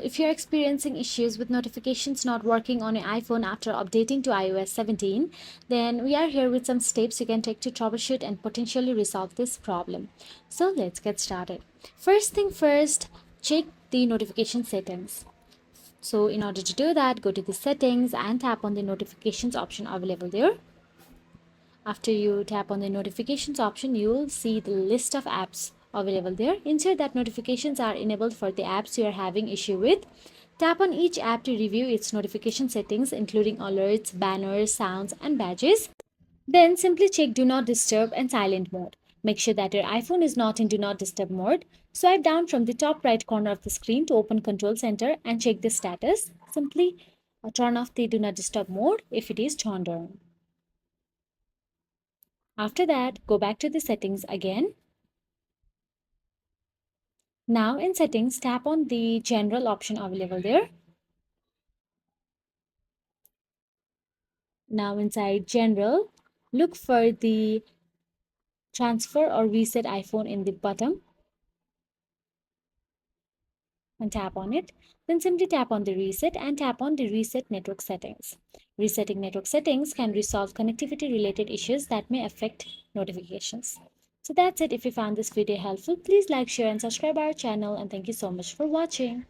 If you're experiencing issues with notifications not working on your iPhone after updating to iOS 17, then we are here with some steps you can take to troubleshoot and potentially resolve this problem. So let's get started. First thing first, check the notification settings. So in order to do that, go to the settings and tap on the notifications option available there. After you tap on the notifications option, you will see the list of apps available there. Ensure that notifications are enabled for the apps you are having issue with. Tap on each app to review its notification settings, including alerts, banners, sounds, and badges. Then simply check Do Not Disturb and Silent mode. Make sure that your iPhone is not in Do Not Disturb mode. Swipe down from the top right corner of the screen to open Control Center and check the status. Simply turn off the Do Not Disturb mode if it is turned on. After that, go back to the settings again. Now in settings, tap on the general option available there. Now inside general, look for the transfer or reset iPhone in the bottom and tap on it. Then simply tap on the reset and tap on the reset network settings. Resetting network settings can resolve connectivity related issues that may affect notifications. So that's it. If you found this video helpful, please like, share and subscribe our channel, and thank you so much for watching.